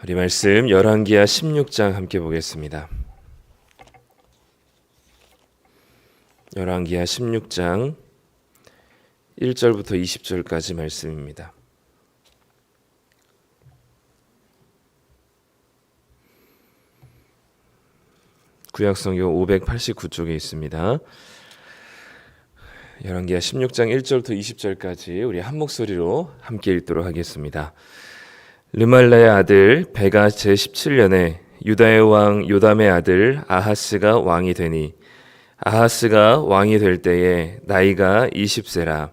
우리 말씀 열왕기하 16장 함께 보겠습니다. 열왕기하 16장 1절부터 20절까지 말씀입니다. 구약성경 589쪽에 있습니다. 열왕기하 16장 1절부터 20절까지 우리 한 목소리로 함께 읽도록 하겠습니다. 르말라의 아들 베가 제17년에 유다의 왕 요담의 아들 아하스가 왕이 되니 아하스가 왕이 될 때에 나이가 20세라.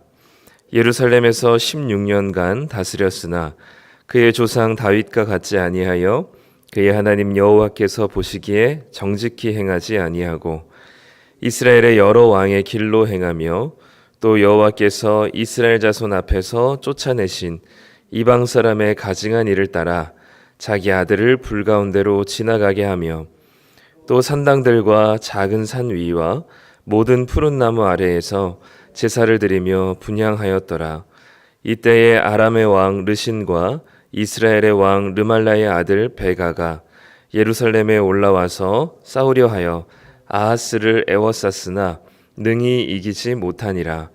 예루살렘에서 16년간 다스렸으나 그의 조상 다윗과 같지 아니하여 그의 하나님 여호와께서 보시기에 정직히 행하지 아니하고 이스라엘의 여러 왕의 길로 행하며 또 여호와께서 이스라엘 자손 앞에서 쫓아내신 이방 사람의 가증한 일을 따라 자기 아들을 불 가운데로 지나가게 하며 또 산당들과 작은 산 위와 모든 푸른 나무 아래에서 제사를 드리며 분향하였더라. 이때에 아람의 왕 르신과 이스라엘의 왕 르말라의 아들 베가가 예루살렘에 올라와서 싸우려 하여 아하스를 애워쌌으나 능히 이기지 못하니라.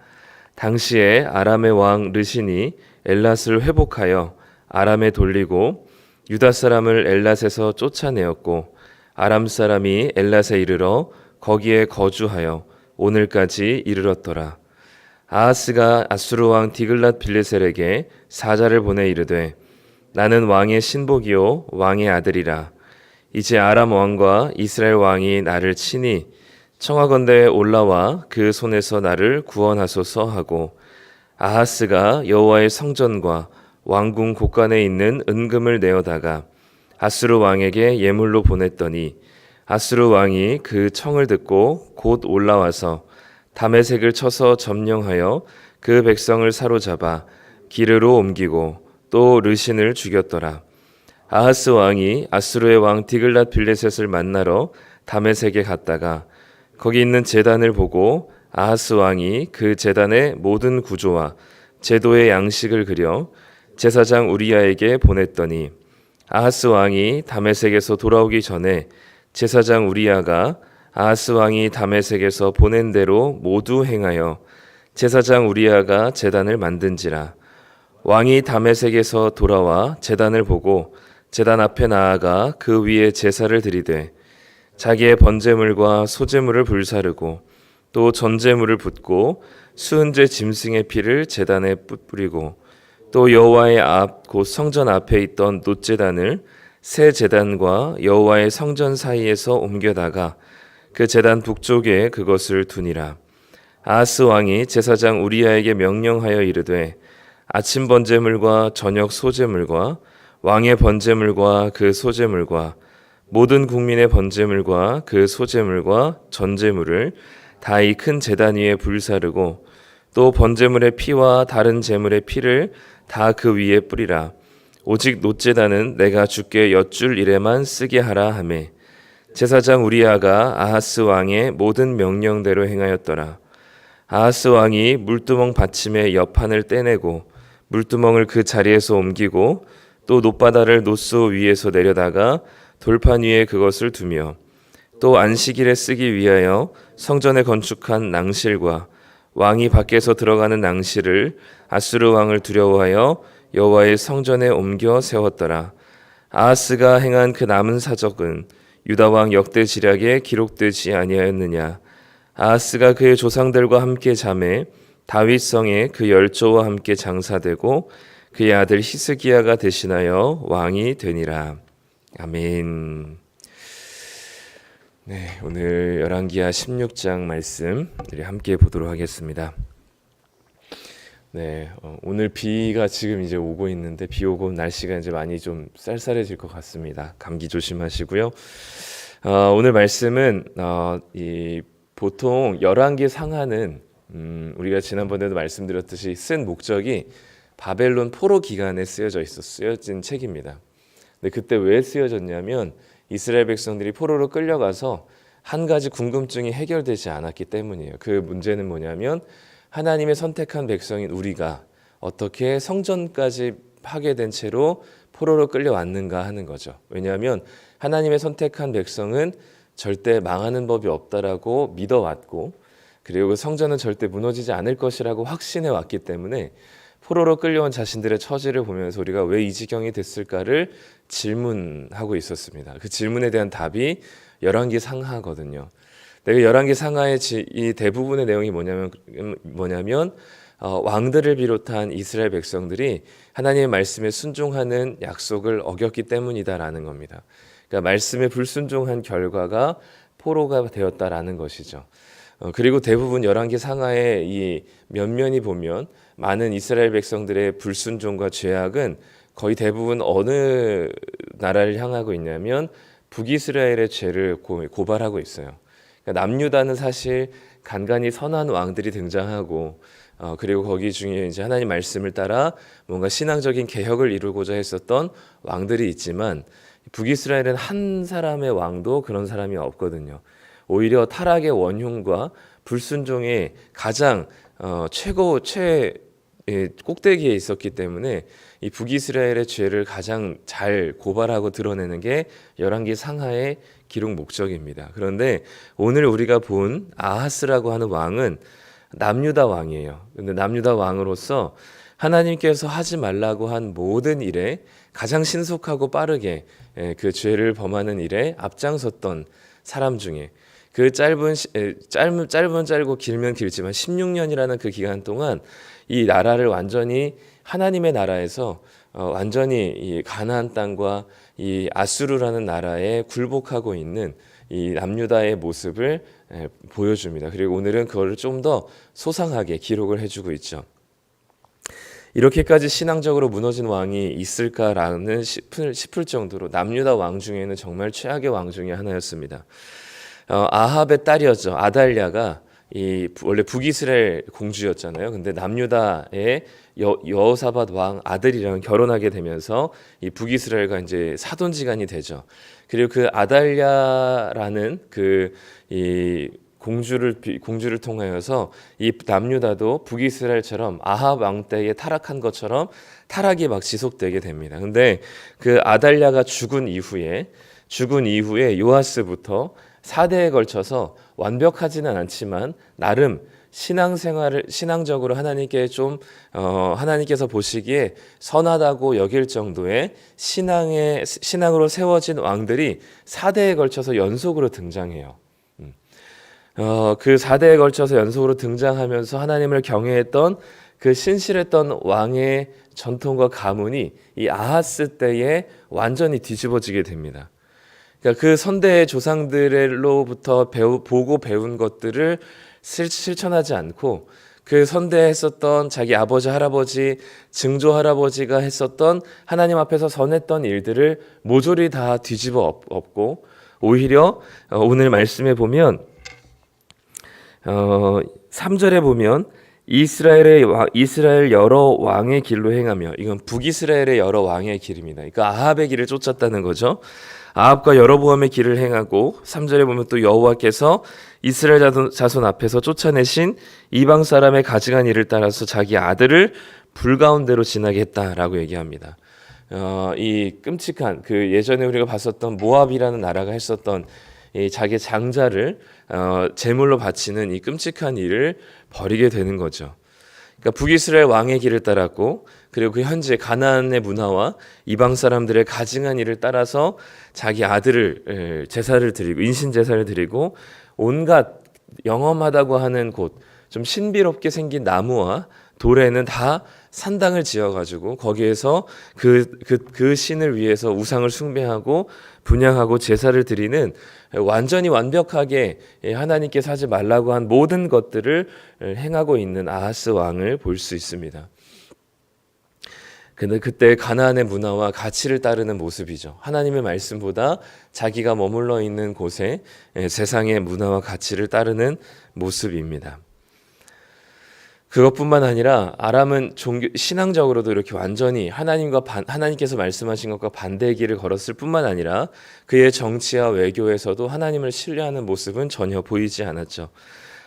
당시에 아람의 왕 르신이 엘랏을 회복하여 아람에 돌리고 유다 사람을 엘랏에서 쫓아내었고 아람 사람이 엘랏에 이르러 거기에 거주하여 오늘까지 이르렀더라. 아하스가 아수르 왕 디글랏 빌레셀에게 사자를 보내 이르되 나는 왕의 신복이요 왕의 아들이라. 이제 아람 왕과 이스라엘 왕이 나를 치니 청하건대 올라와 그 손에서 나를 구원하소서 하고 아하스가 여호와의 성전과 왕궁 곳간에 있는 은금을 내어다가 아수르 왕에게 예물로 보냈더니 아수르 왕이 그 청을 듣고 곧 올라와서 다메섹을 쳐서 점령하여 그 백성을 사로잡아 기르로 옮기고 또 르신을 죽였더라. 아하스 왕이 아수르의 왕 디글랏 빌레셋을 만나러 다메섹에 갔다가 거기 있는 제단을 보고 아하스 왕이 그 제단의 모든 구조와 제도의 양식을 그려 제사장 우리야에게 보냈더니 아하스 왕이 다메섹에서 돌아오기 전에 제사장 우리야가 아하스 왕이 다메섹에서 보낸 대로 모두 행하여 제사장 우리야가 제단을 만든지라. 왕이 다메섹에서 돌아와 제단을 보고 제단 앞에 나아가 그 위에 제사를 드리되 자기의 번제물과 소제물을 불사르고 또 전제물을 붓고 수은제 짐승의 피를 제단에 뿌리고 또 여호와의 앞 곧 성전 앞에 있던 놋제단을 새 제단과 여호와의 성전 사이에서 옮겨다가 그 제단 북쪽에 그것을 두니라. 아하스 왕이 제사장 우리야에게 명령하여 이르되 아침 번제물과 저녁 소제물과 왕의 번제물과 그 소제물과 모든 국민의 번제물과 그 소제물과 전제물을 다 이 큰 제단 위에 불사르고 또 번제물의 피와 다른 제물의 피를 다 그 위에 뿌리라. 오직 놋제단은 내가 주께 여쭐 일에만 쓰게 하라 하매 제사장 우리야가 아하스 왕의 모든 명령대로 행하였더라. 아하스 왕이 물두멍 받침의 옆판을 떼내고 물두멍을 그 자리에서 옮기고 또 놋바다를 놋소 위에서 내려다가 돌판 위에 그것을 두며 또 안식일에 쓰기 위하여 성전에 건축한 낭실과 왕이 밖에서 들어가는 낭실을 아수르 왕을 두려워하여 여호와의 성전에 옮겨 세웠더라. 아하스가 행한 그 남은 사적은 유다 왕 역대 지략에 기록되지 아니하였느냐. 아하스가 그의 조상들과 함께 잠에 다윗 성에 그 열조와 함께 장사되고 그의 아들 히스기야가 대신하여 왕이 되니라. 아멘. 네, 오늘 열왕기하 16장 말씀 우리 함께 보도록 하겠습니다. 네, 오늘 비가 지금 이제 오고 있는데 비 오고 날씨가 이제 많이 좀 쌀쌀해질 것 같습니다. 감기 조심하시고요. 오늘 말씀은 보통 열왕기 상하는 우리가 지난번에도 말씀드렸듯이 쓴 목적이 바벨론 포로 기간에 쓰여진 책입니다. 근데 그때 왜 쓰여졌냐면 이스라엘 백성들이 포로로 끌려가서 한 가지 궁금증이 해결되지 않았기 때문이에요. 그 문제는 뭐냐면 하나님의 선택한 백성인 우리가 어떻게 성전까지 파괴된 채로 포로로 끌려왔는가 하는 거죠. 왜냐하면 하나님의 선택한 백성은 절대 망하는 법이 없다라고 믿어왔고, 그리고 그 성전은 절대 무너지지 않을 것이라고 확신해 왔기 때문에 포로로 끌려온 자신들의 처지를 보면서 우리가 왜 이 지경이 됐을까를 질문하고 있었습니다. 그 질문에 대한 답이 열왕기 상하거든요. 내가 열왕기 상하의 이 대부분의 내용이 뭐냐면 왕들을 비롯한 이스라엘 백성들이 하나님의 말씀에 순종하는 약속을 어겼기 때문이다라는 겁니다. 그러니까 말씀에 불순종한 결과가 포로가 되었다라는 것이죠. 그리고 대부분 열왕기 상하의 이 면면이 보면 많은 이스라엘 백성들의 불순종과 죄악은 거의 대부분 어느 나라를 향하고 있냐면 북이스라엘의 죄를 고발하고 있어요. 그러니까 남유다는 사실 간간히 선한 왕들이 등장하고 그리고 거기 중에 이제 하나님 말씀을 따라 뭔가 신앙적인 개혁을 이루고자 했었던 왕들이 있지만 북이스라엘은 한 사람의 왕도 그런 사람이 없거든요. 오히려 타락의 원흉과 불순종의 가장 꼭대기에 있었기 때문에 이 북이스라엘의 죄를 가장 잘 고발하고 드러내는 게 열왕기 상하의 기록 목적입니다. 그런데 오늘 우리가 본 아하스라고 하는 왕은 남유다 왕이에요. 근데 남유다 왕으로서 하나님께서 하지 말라고 한 모든 일에 가장 신속하고 빠르게 그 죄를 범하는 일에 앞장섰던 사람 중에 그 짧고 길면 길지만 16년이라는 그 기간 동안 이 나라를 완전히 하나님의 나라에서 완전히 이 가나안 땅과 이 아수르라는 나라에 굴복하고 있는 이 남유다의 모습을 보여줍니다. 그리고 오늘은 그거를 좀 더 소상하게 기록을 해주고 있죠. 이렇게까지 신앙적으로 무너진 왕이 있을까라는 싶을 정도로 남유다 왕 중에는 정말 최악의 왕 중에 하나였습니다. 아합의 딸이었죠. 아달랴가 원래 북이스라엘 공주였잖아요. 근데 남유다의 여호사밧 왕 아들이랑 결혼하게 되면서 이 북이스라엘과 이제 사돈지간이 되죠. 그리고 그 아달랴라는 이 공주를 통하여서 이 남유다도 북이스라엘처럼 아합 왕 때에 타락한 것처럼 타락이 막 지속되게 됩니다. 근데 그 아달랴가 죽은 이후에 요아스부터 4대에 걸쳐서 완벽하지는 않지만 나름 신앙적으로 하나님께 하나님께서 보시기에 선하다고 여길 정도의 신앙으로 세워진 왕들이 4대에 걸쳐서 연속으로 등장해요. 그 4대에 걸쳐서 연속으로 등장하면서 하나님을 경외했던 그 신실했던 왕의 전통과 가문이 이 아하스 때에 완전히 뒤집어지게 됩니다. 그러니까 그 선대의 조상들로부터 보고 배운 것들을 실천하지 않고 그 선대에 했었던 자기 아버지, 할아버지, 증조 할아버지가 했었던 하나님 앞에서 선했던 일들을 모조리 다 뒤집어 엎고 오히려 오늘 말씀에 보면 3절에 보면 이스라엘 여러 왕의 길로 행하며, 이건 북이스라엘의 여러 왕의 길입니다. 그러니까 아합의 길을 쫓았다는 거죠. 아합과 여로보암의 길을 행하고 3절에 보면 또 여호와께서 이스라엘 자손 앞에서 쫓아내신 이방 사람의 가증한 일을 따라서 자기 아들을 불 가운데로 지나게 했다라고 얘기합니다. 이 끔찍한 그 예전에 우리가 봤었던 모압이라는 나라가 했었던 이 자기 장자를 제물로 바치는 이 끔찍한 일을 벌이게 되는 거죠. 그러니까 북이스라엘 왕의 길을 따랐고, 그리고 그 현재 가나안의 문화와 이방 사람들의 가증한 일을 따라서 자기 아들을 제사를 드리고 인신 제사를 드리고 온갖 영험하다고 하는 곳, 좀 신비롭게 생긴 나무와 돌에는 다 산당을 지어가지고 거기에서 그 신을 위해서 우상을 숭배하고 분향하고 제사를 드리는 완전히 완벽하게 하나님께서 하지 말라고 한 모든 것들을 행하고 있는 아하스 왕을 볼 수 있습니다. 근데 그때 가나안의 문화와 가치를 따르는 모습이죠. 하나님의 말씀보다 자기가 머물러 있는 곳에 세상의 문화와 가치를 따르는 모습입니다. 그것뿐만 아니라 아람은 신앙적으로도 이렇게 완전히 하나님께서 말씀하신 것과 반대의 길을 걸었을 뿐만 아니라 그의 정치와 외교에서도 하나님을 신뢰하는 모습은 전혀 보이지 않았죠.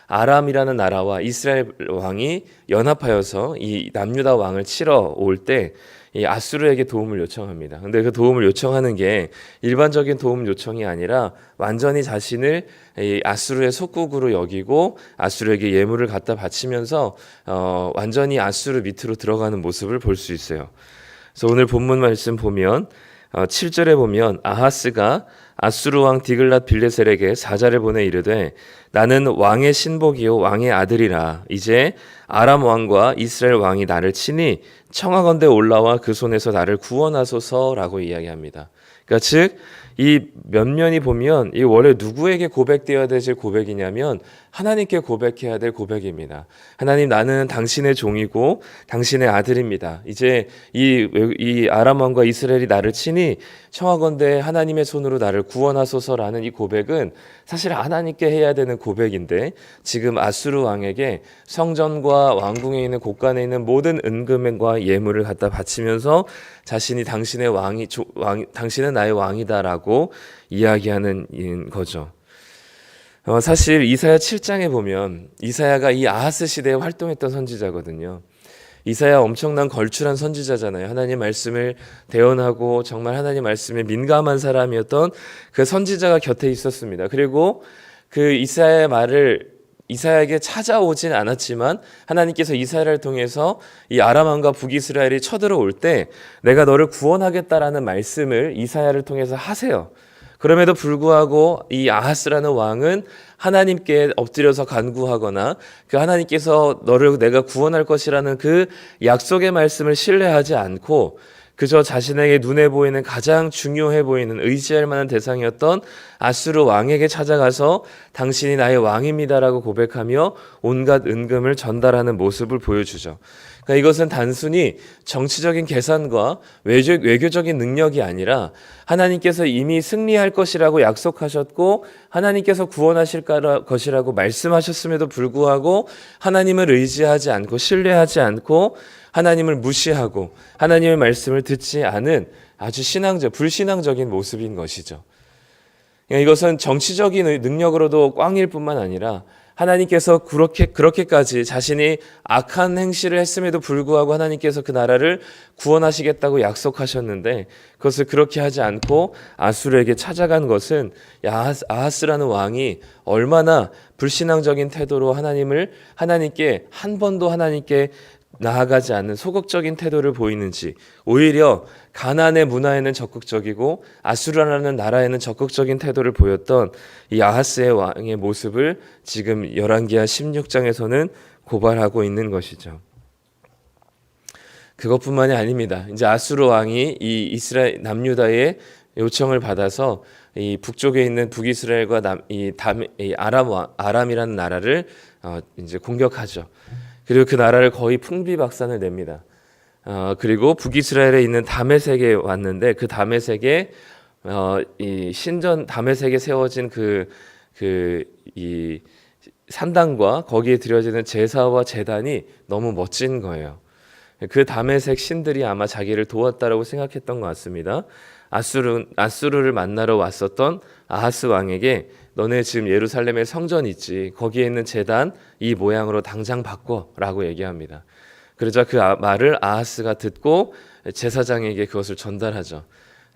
아람이라는 나라와 이스라엘 왕이 연합하여서 이 남유다 왕을 치러 올 때 이 아수르에게 도움을 요청합니다. 근데 그 도움을 요청하는 게 일반적인 도움 요청이 아니라 완전히 자신을 이 아수르의 속국으로 여기고 아수르에게 예물을 갖다 바치면서 완전히 아수르 밑으로 들어가는 모습을 볼 수 있어요. 그래서 오늘 본문 말씀 보면 7절에 보면 아하스가 아수르 왕 디글랏 빌레셀에게 사자를 보내 이르되 나는 왕의 신복이요 왕의 아들이라 이제 아람 왕과 이스라엘 왕이 나를 치니 청하건대 올라와 그 손에서 나를 구원하소서라고 이야기합니다. 그러니까 즉 이 면면이 보면 이 원래 누구에게 고백되어야 될 고백이냐면 하나님께 고백해야 될 고백입니다. 하나님, 나는 당신의 종이고 당신의 아들입니다. 이제 이 아람 왕과 이스라엘이 나를 치니 청하건대 하나님의 손으로 나를 구원하소서라는 이 고백은 사실 하나님께 해야 되는 고백인데 지금 아수르 왕에게 성전과 왕궁에 있는 곳간에 있는 모든 은금과 예물을 갖다 바치면서 자신이 당신의 당신은 나의 왕이다라고 이야기하는 거죠. 사실 이사야 7장에 보면 이사야가 이 아하스 시대에 활동했던 선지자거든요. 이사야 엄청난 걸출한 선지자잖아요. 하나님 말씀을 대언하고 정말 하나님 말씀에 민감한 사람이었던 그 선지자가 곁에 있었습니다. 그리고 그 이사야의 말을 이사야에게 찾아오진 않았지만 하나님께서 이사야를 통해서 이 아람 왕과 북이스라엘이 쳐들어올 때 내가 너를 구원하겠다라는 말씀을 이사야를 통해서 하세요. 그럼에도 불구하고 이 아하스라는 왕은 하나님께 엎드려서 간구하거나 그 하나님께서 너를 내가 구원할 것이라는 그 약속의 말씀을 신뢰하지 않고 그저 자신에게 눈에 보이는 가장 중요해 보이는 의지할 만한 대상이었던 아수르 왕에게 찾아가서 당신이 나의 왕입니다라고 고백하며 온갖 은금을 전달하는 모습을 보여주죠. 그러니까 이것은 단순히 정치적인 계산과 외교적인 능력이 아니라 하나님께서 이미 승리할 것이라고 약속하셨고 하나님께서 구원하실 것이라고 말씀하셨음에도 불구하고 하나님을 의지하지 않고 신뢰하지 않고 하나님을 무시하고 하나님의 말씀을 듣지 않은 아주 불신앙적인 모습인 것이죠. 그러니까 이것은 정치적인 능력으로도 꽝일 뿐만 아니라 하나님께서 그렇게까지 자신이 악한 행실을 했음에도 불구하고 하나님께서 그 나라를 구원하시겠다고 약속하셨는데 그것을 그렇게 하지 않고 아수르에게 찾아간 것은 아하스라는 왕이 얼마나 불신앙적인 태도로 하나님께 한 번도 하나님께 나아가지 않는 소극적인 태도를 보이는지 오히려 가나안의 문화에는 적극적이고 아수르라는 나라에는 적극적인 태도를 보였던 이 아하스의 왕의 모습을 지금 열왕기하 16장에서는 고발하고 있는 것이죠. 그것뿐만이 아닙니다. 이제 아수르 왕이 이 이스라엘 남유다의 요청을 받아서 이 북쪽에 있는 북이스라엘과 아람이라는 나라를 이제 공격하죠. 그리고 그 나라를 거의 풍비박산을 냅니다. 그리고 북이스라엘에 있는 다메섹에 왔는데 그 다메섹에 이 신전 다메섹에 세워진 이 산당과 거기에 드려지는 제사와 제단이 너무 멋진 거예요. 그 다메섹 신들이 아마 자기를 도왔다라고 생각했던 것 같습니다. 아수르를 만나러 왔었던 아하스 왕에게 너네 지금 예루살렘에 성전 있지 거기에 있는 제단 이 모양으로 당장 바꿔라고 얘기합니다. 그러자 그 말을 아하스가 듣고 제사장에게 그것을 전달하죠.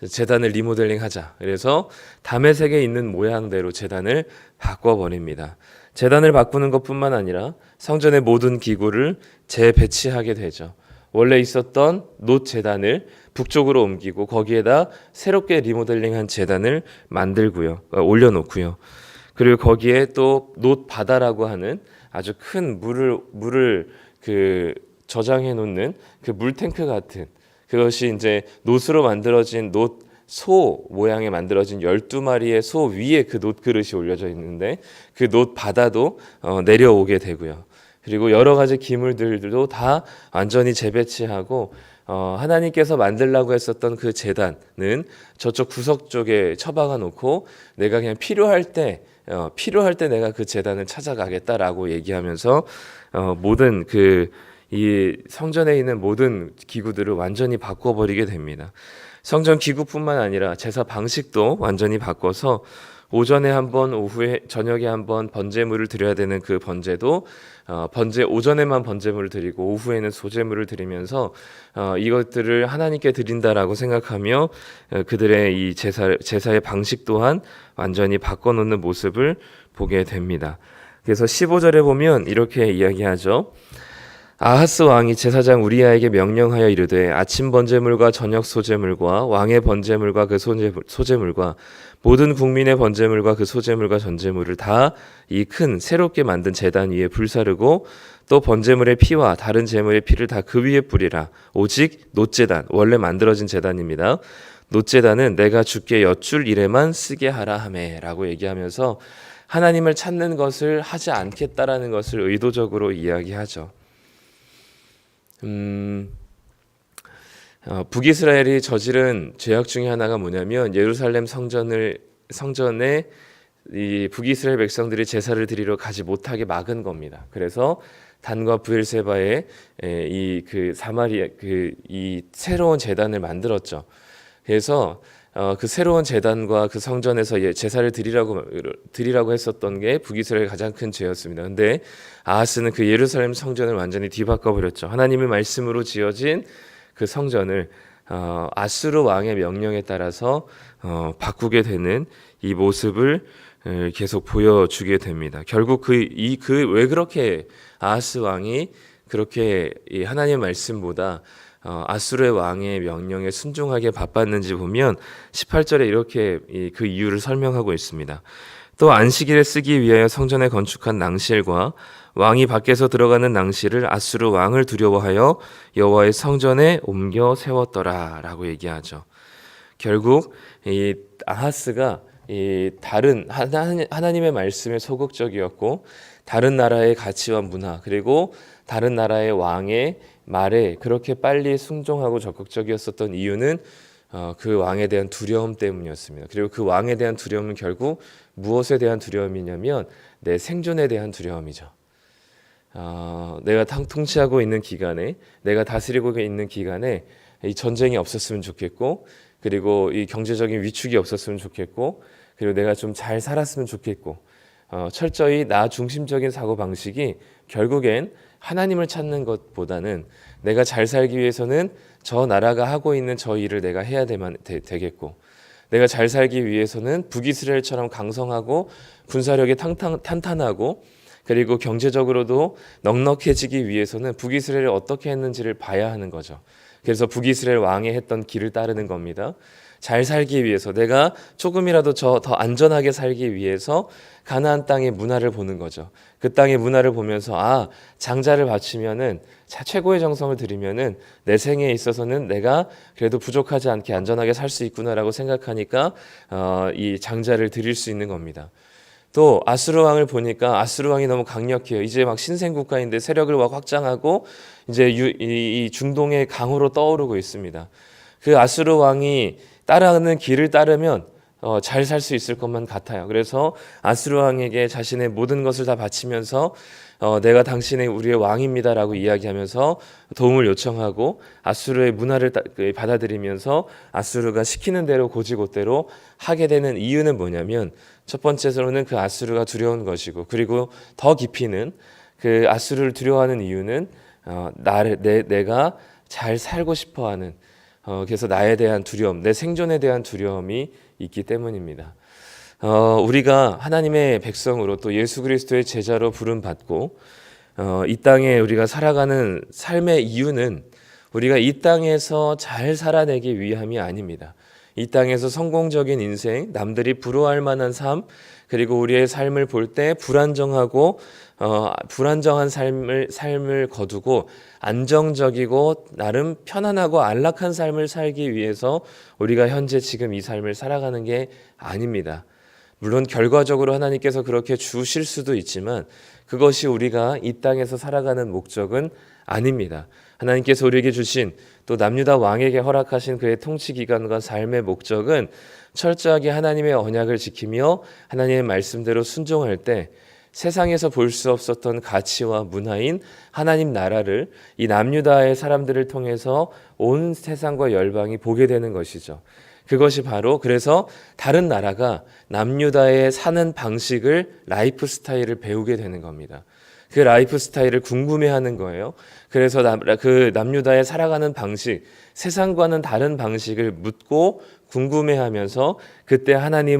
제단을 리모델링하자. 그래서 다메섹에 있는 모양대로 제단을 바꿔버립니다. 제단을 바꾸는 것뿐만 아니라 성전의 모든 기구를 재배치하게 되죠. 원래 있었던 놋 제단을 북쪽으로 옮기고 거기에다 새롭게 리모델링한 제단을 올려놓고요. 그리고 거기에 또 놋 바다라고 하는 아주 큰 물을 저장해 놓는 그 물탱크 같은 그것이 이제 놋으로 만들어진 소 모양에 만들어진 12마리의 소 위에 그 놋 그릇이 올려져 있는데 그 놋 바다도 내려오게 되고요. 그리고 여러 가지 기물들도 다 완전히 재배치하고 하나님께서 만들라고 했었던 그 제단은 저쪽 구석 쪽에 처박아 놓고 내가 그냥 필요할 때 내가 그 제단을 찾아가겠다라고 얘기하면서 모든 이 성전에 있는 모든 기구들을 완전히 바꿔버리게 됩니다. 성전 기구뿐만 아니라 제사 방식도 완전히 바꿔서 오전에 한 번, 오후에 저녁에 한 번 번제물을 드려야 되는 그 번제도 오전에만 번제물을 드리고 오후에는 소제물을 드리면서 이것들을 하나님께 드린다라고 생각하며 그들의 이 제사의 방식 또한 완전히 바꿔놓는 모습을 보게 됩니다. 그래서 15절에 보면 이렇게 이야기하죠. 아하스 왕이 제사장 우리야에게 명령하여 이르되 아침 번제물과 저녁 소제물과 왕의 번제물과 그 소제물과 모든 국민의 번제물과 그 소제물과 전제물을 다 이 큰 새롭게 만든 제단 위에 불사르고 또 번제물의 피와 다른 제물의 피를 다 그 위에 뿌리라. 오직 놋제단, 원래 만들어진 제단입니다. 놋제단은 내가 주께 여쭐 일에만 쓰게 하라 하매라고 얘기하면서 하나님을 찾는 것을 하지 않겠다라는 것을 의도적으로 이야기하죠. 북이스라엘이 저지른 죄악 중에 하나가 뭐냐면 예루살렘 성전에 이 북이스라엘 백성들이 제사를 드리러 가지 못하게 막은 겁니다. 그래서 단과 브엘세바의 이 사마리아 이 새로운 제단을 만들었죠. 그래서 그 새로운 제단과 그 성전에서 제사를 드리라고 했었던 게 북이스라엘의 가장 큰 죄였습니다. 근데 아하스는 그 예루살렘 성전을 완전히 뒤바꿔 버렸죠. 하나님의 말씀으로 지어진 그 성전을 아수르 왕의 명령에 따라서 바꾸게 되는 이 모습을 계속 보여주게 됩니다. 결국 왜 그렇게 아하스 왕이 그렇게 하나님의 말씀보다 아수르의 왕의 명령에 순종하게 바빴는지 보면 18절에 이렇게 그 이유를 설명하고 있습니다. 또 안식일에 쓰기 위하여 성전에 건축한 낭실과 왕이 밖에서 들어가는 낭실을 아수르 왕을 두려워하여 여호와의 성전에 옮겨 세웠더라라고 얘기하죠. 결국 이 아하스가 다른 하나님의 말씀에 소극적이었고 다른 나라의 가치와 문화 그리고 다른 나라의 왕의 말에 그렇게 빨리 순종하고 적극적이었었던 이유는 그 왕에 대한 두려움 때문이었습니다. 그리고 그 왕에 대한 두려움은 결국 무엇에 대한 두려움이냐면 내 생존에 대한 두려움이죠. 내가 통치하고 있는 기간에 내가 다스리고 있는 기간에 이 전쟁이 없었으면 좋겠고 그리고 이 경제적인 위축이 없었으면 좋겠고 그리고 내가 좀 잘 살았으면 좋겠고 철저히 나 중심적인 사고 방식이 결국엔 하나님을 찾는 것보다는 내가 잘 살기 위해서는 저 나라가 하고 있는 저 일을 내가 해야 되겠고 내가 잘 살기 위해서는 북이스라엘처럼 강성하고 군사력이 탄탄하고 그리고 경제적으로도 넉넉해지기 위해서는 북이스라엘이 어떻게 했는지를 봐야 하는 거죠. 그래서 북이스라엘 왕이 했던 길을 따르는 겁니다. 잘 살기 위해서 내가 조금이라도 더 안전하게 살기 위해서 가나안 땅의 문화를 보는 거죠. 그 땅의 문화를 보면서 장자를 바치면은 최고의 정성을 들이면은 내 생에 있어서는 내가 그래도 부족하지 않게 안전하게 살 수 있구나라고 생각하니까 이 장자를 드릴 수 있는 겁니다. 또 아수르 왕을 보니까 아수르 왕이 너무 강력해요. 이제 막 신생 국가인데 세력을 막 확장하고 이제 이 중동의 강으로 떠오르고 있습니다. 그 아수르 왕이 따라가는 길을 따르면 잘 살 수 있을 것만 같아요. 그래서 아수르 왕에게 자신의 모든 것을 다 바치면서 내가 당신의 우리의 왕입니다라고 이야기하면서 도움을 요청하고 아수르의 문화를 받아들이면서 아수르가 시키는 대로 고지곳대로 하게 되는 이유는 뭐냐면 첫 번째로는 그 아수르가 두려운 것이고 그리고 더 깊이는 그 아수르를 두려워하는 이유는 내가 잘 살고 싶어하는 그래서 나에 대한 두려움, 내 생존에 대한 두려움이 있기 때문입니다. 우리가 하나님의 백성으로 또 예수 그리스도의 제자로 부름받고 이 땅에 우리가 살아가는 삶의 이유는 우리가 이 땅에서 잘 살아내기 위함이 아닙니다. 이 땅에서 성공적인 인생, 남들이 부러워할 만한 삶, 그리고 우리의 삶을 볼 때 불안정한 삶을 거두고 안정적이고 나름 편안하고 안락한 삶을 살기 위해서 우리가 현재 지금 이 삶을 살아가는 게 아닙니다. 물론 결과적으로 하나님께서 그렇게 주실 수도 있지만 그것이 우리가 이 땅에서 살아가는 목적은 아닙니다. 하나님께서 우리에게 주신 또 남유다 왕에게 허락하신 그의 통치 기간과 삶의 목적은 철저하게 하나님의 언약을 지키며 하나님의 말씀대로 순종할 때 세상에서 볼 수 없었던 가치와 문화인 하나님 나라를 이 남유다의 사람들을 통해서 온 세상과 열방이 보게 되는 것이죠. 그것이 바로 그래서 다른 나라가 남유다의 사는 방식을 라이프 스타일을 배우게 되는 겁니다. 그 라이프 스타일을 궁금해하는 거예요. 그래서 그 남유다의 살아가는 방식, 세상과는 다른 방식을 묻고 궁금해하면서 그때 하나님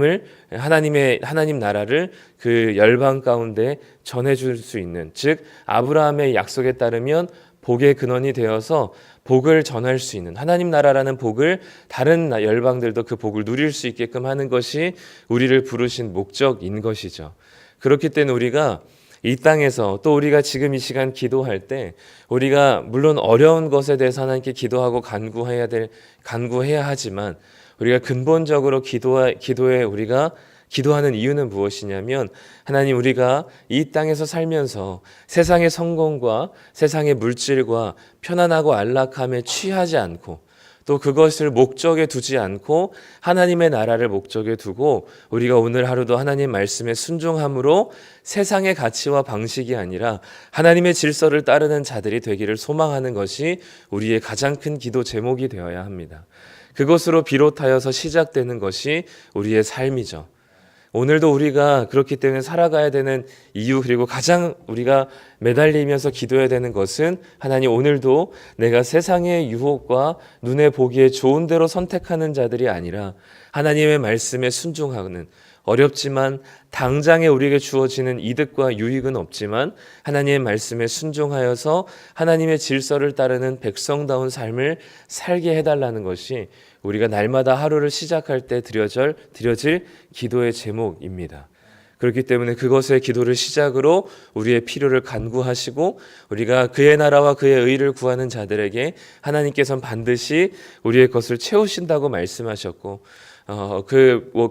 나라를 그 열방 가운데 전해줄 수 있는, 즉 아브라함의 약속에 따르면 복의 근원이 되어서 복을 전할 수 있는 하나님 나라라는 복을 다른 열방들도 그 복을 누릴 수 있게끔 하는 것이 우리를 부르신 목적인 것이죠. 그렇기 때문에 우리가 이 땅에서 또 우리가 지금 이 시간 기도할 때 우리가 물론 어려운 것에 대해서 하나님께 기도하고 간구해야 하지만 우리가 근본적으로 기도에 우리가 기도하는 이유는 무엇이냐면 하나님 우리가 이 땅에서 살면서 세상의 성공과 세상의 물질과 편안하고 안락함에 취하지 않고 또 그것을 목적에 두지 않고 하나님의 나라를 목적에 두고 우리가 오늘 하루도 하나님 말씀에 순종함으로 세상의 가치와 방식이 아니라 하나님의 질서를 따르는 자들이 되기를 소망하는 것이 우리의 가장 큰 기도 제목이 되어야 합니다. 그것으로 비롯하여서 시작되는 것이 우리의 삶이죠. 오늘도 우리가 그렇기 때문에 살아가야 되는 이유, 그리고 가장 우리가 매달리면서 기도해야 되는 것은 하나님 오늘도 내가 세상의 유혹과 눈에 보기에 좋은 대로 선택하는 자들이 아니라 하나님의 말씀에 순종하는, 어렵지만 당장에 우리에게 주어지는 이득과 유익은 없지만 하나님의 말씀에 순종하여서 하나님의 질서를 따르는 백성다운 삶을 살게 해달라는 것이 우리가 날마다 하루를 시작할 때 드려질 기도의 제목입니다. 그렇기 때문에 그것의 기도를 시작으로 우리의 필요를 간구하시고 우리가 그의 나라와 그의 의를 구하는 자들에게 하나님께서는 반드시 우리의 것을 채우신다고 말씀하셨고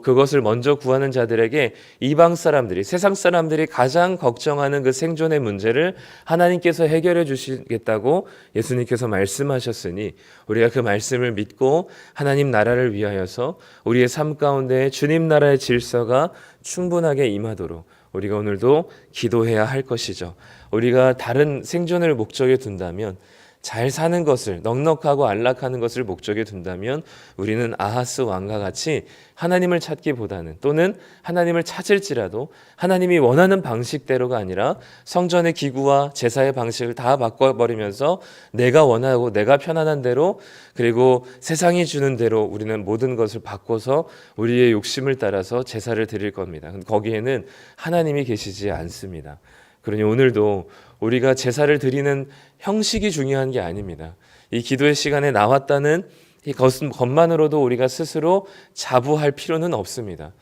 그것을 먼저 구하는 자들에게 이방 사람들이, 세상 사람들이 가장 걱정하는 그 생존의 문제를 하나님께서 해결해 주시겠다고 예수님께서 말씀하셨으니 우리가 그 말씀을 믿고 하나님 나라를 위하여서 우리의 삶 가운데 주님 나라의 질서가 충분하게 임하도록 우리가 오늘도 기도해야 할 것이죠. 우리가 다른 생존을 목적에 둔다면, 잘 사는 것을, 넉넉하고 안락하는 것을 목적에 둔다면 우리는 아하스 왕과 같이 하나님을 찾기보다는, 또는 하나님을 찾을지라도 하나님이 원하는 방식대로가 아니라 성전의 기구와 제사의 방식을 다 바꿔버리면서 내가 원하고 내가 편안한 대로, 그리고 세상이 주는 대로 우리는 모든 것을 바꿔서 우리의 욕심을 따라서 제사를 드릴 겁니다. 거기에는 하나님이 계시지 않습니다. 그러니 오늘도 우리가 제사를 드리는 형식이 중요한 게 아닙니다. 이 기도의 시간에 나왔다는 이 것만으로도 우리가 스스로 자부할 필요는 없습니다.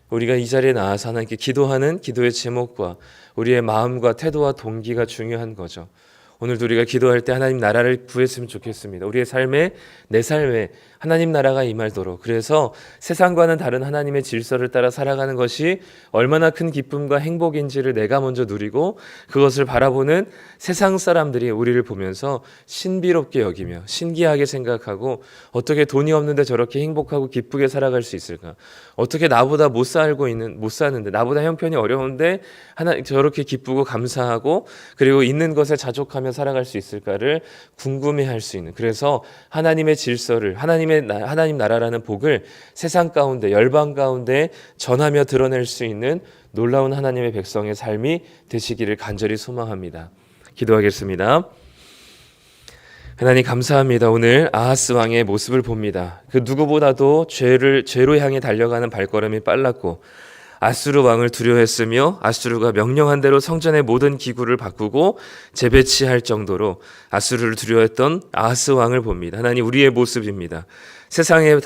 우리가 이 자리에 나와서 하나님께 기도하는 기도의 제목과 우리의 마음과 태도와 동기가 중요한 거죠. 오늘도 우리가 기도할 때 하나님 나라를 구했으면 좋겠습니다. 우리의 삶에, 내 삶에 하나님 나라가 임하도록, 그래서 세상과는 다른 하나님의 질서를 따라 살아가는 것이 얼마나 큰 기쁨과 행복인지를 내가 먼저 누리고 그것을 바라보는 세상 사람들이 우리를 보면서 신비롭게 여기며 신기하게 생각하고 어떻게 돈이 없는데 저렇게 행복하고 기쁘게 살아갈 수 있을까? 어떻게 나보다 못 사는데, 나보다 형편이 어려운데 저렇게 기쁘고 감사하고 그리고 있는 것에 자족하며 살아갈 수 있을까를 궁금해할 수 있는, 그래서 하나님의 질서를, 하나님 나라라는 복을 세상 가운데, 열방 가운데 전하며 드러낼 수 있는 놀라운 하나님의 백성의 삶이 되시기를 간절히 소망합니다. 기도하겠습니다. 하나님 감사합니다. 오늘 아하스 왕의 모습을 봅니다. 그 누구보다도 죄로 향해 달려가는 발걸음이 빨랐고 아수르 왕을 두려워했으며 아수르가 명령한 대로 성전의 모든 기구를 바꾸고 재배치할 정도로 아수르를 두려워했던 아하스 왕을 봅니다. 하나님, 우리의 모습입니다. 세상의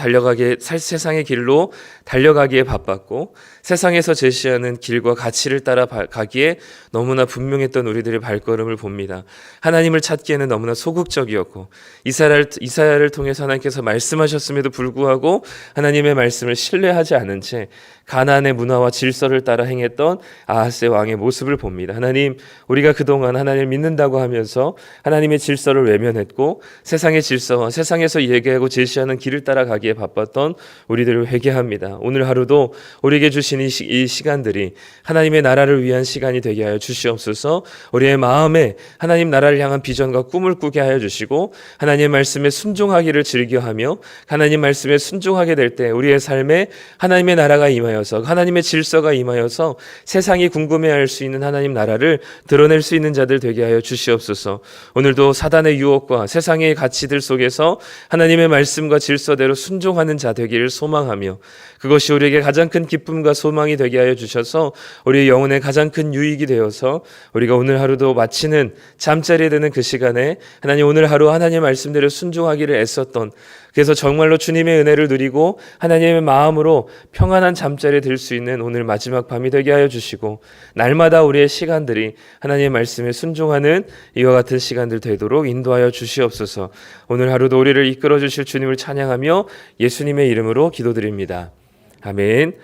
길로 달려가기에 바빴고 세상에서 제시하는 길과 가치를 따라 가기에 너무나 분명했던 우리들의 발걸음을 봅니다. 하나님을 찾기에는 너무나 소극적이었고 이사야를 통해서 하나님께서 말씀하셨음에도 불구하고 하나님의 말씀을 신뢰하지 않은 채 가나안의 문화와 질서를 따라 행했던 아하스 왕의 모습을 봅니다. 하나님, 우리가 그동안 하나님을 믿는다고 하면서 하나님의 질서를 외면했고 세상의 질서와 세상에서 얘기하고 제시하는 길을 일을 따라가기에 바빴던 우리들을 회개합니다. 오늘 하루도 우리에게 주신 이 시간들이 하나님의 나라를 위한 시간이 되게 하여 주시옵소서. 우리의 마음에 하나님 나라를 향한 비전과 꿈을 꾸게 하여 주시고 하나님의 말씀에 순종하기를 즐겨하며 하나님 말씀에 순종하게 될 때 우리의 삶에 하나님의 나라가 임하여서 하나님의 질서가 임하여서 세상이 궁금해할 수 있는 하나님 나라를 드러낼 수 있는 자들 되게 하여 주시옵소서. 오늘도 사단의 유혹과 세상의 가치들 속에서 하나님의 말씀과 질서대로 순종하는 자 되기를 소망하며 그것이 우리에게 가장 큰 기쁨과 소망이 되게 하여 주셔서 우리 영혼의 가장 큰 유익이 되어서 우리가 오늘 하루도 마치는 잠자리에 드는 그 시간에 하나님 오늘 하루 하나님의 말씀대로 순종하기를 애썼던 그래서 정말로 주님의 은혜를 누리고 하나님의 마음으로 평안한 잠자리에 들 수 있는 오늘 마지막 밤이 되게 하여 주시고 날마다 우리의 시간들이 하나님의 말씀에 순종하는 이와 같은 시간들 되도록 인도하여 주시옵소서. 오늘 하루도 우리를 이끌어 주실 주님을 찬양하며 예수님의 이름으로 기도드립니다. 아멘.